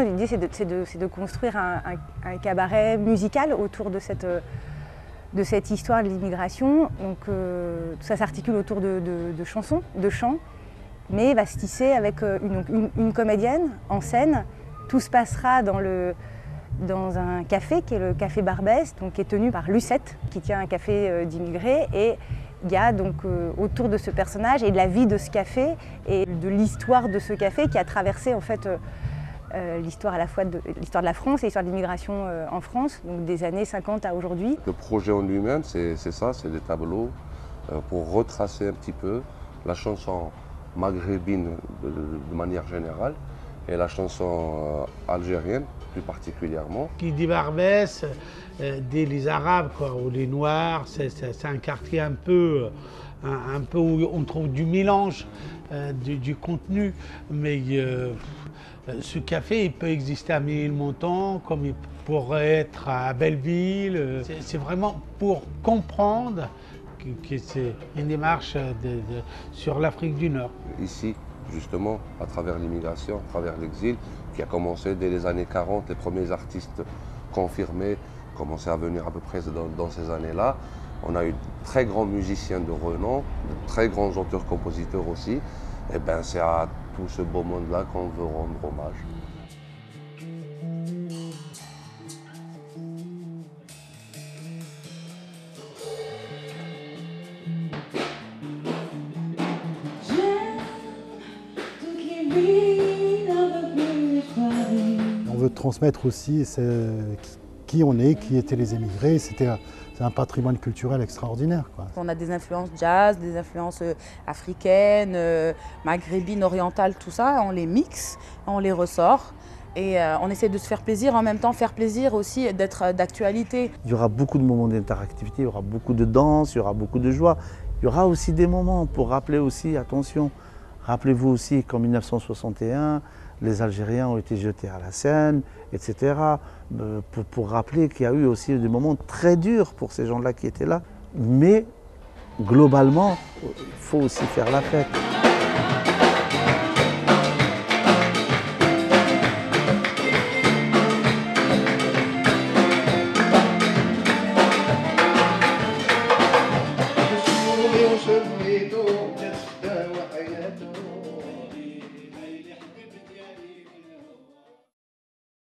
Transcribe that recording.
L'idée, c'est de construire un cabaret musical autour de cette histoire de l'immigration. Donc, tout ça s'articule autour de chansons, de chants, mais va se tisser avec une comédienne en scène. Tout se passera dans un café qui est le Café Barbès, donc, qui est tenu par Lucette, qui tient un café d'immigrés. Et il y a donc autour de ce personnage et de la vie de ce café et de l'histoire de ce café qui a traversé en fait l'histoire à la fois de l'histoire de la France et l'histoire de l'immigration en France, donc des années 50 à aujourd'hui. Le projet en lui-même, c'est ça, c'est des tableaux pour retracer un petit peu la chanson maghrébine de manière générale et la chanson algérienne plus particulièrement. Qui dit Barbès, dit les Arabes quoi, ou les Noirs, c'est un quartier un peu où on trouve du mélange du contenu, mais ce café il peut exister à Ménilmontant comme il pourrait être à Belleville. C'est vraiment pour comprendre que c'est une démarche sur l'Afrique du Nord. Ici, justement, à travers l'immigration, à travers l'exil, qui a commencé dès les années 40, les premiers artistes confirmés commençaient à venir à peu près dans ces années-là. On a eu de très grands musiciens de renom, de très grands auteurs-compositeurs aussi. Et bien c'est à tout ce beau monde-là qu'on veut rendre hommage. On veut transmettre aussi qui on est, qui étaient les émigrés. C'est un patrimoine culturel extraordinaire, quoi. On a des influences jazz, des influences africaines, maghrébines, orientales, tout ça. On les mixe, on les ressort. Et on essaie de se faire plaisir, en même temps faire plaisir aussi d'être d'actualité. Il y aura beaucoup de moments d'interactivité, il y aura beaucoup de danse, il y aura beaucoup de joie. Il y aura aussi des moments pour rappeler aussi, attention, rappelez-vous aussi qu'en 1961, les Algériens ont été jetés à la Seine, etc. Pour rappeler qu'il y a eu aussi des moments très durs pour ces gens-là qui étaient là. Mais globalement, il faut aussi faire la fête.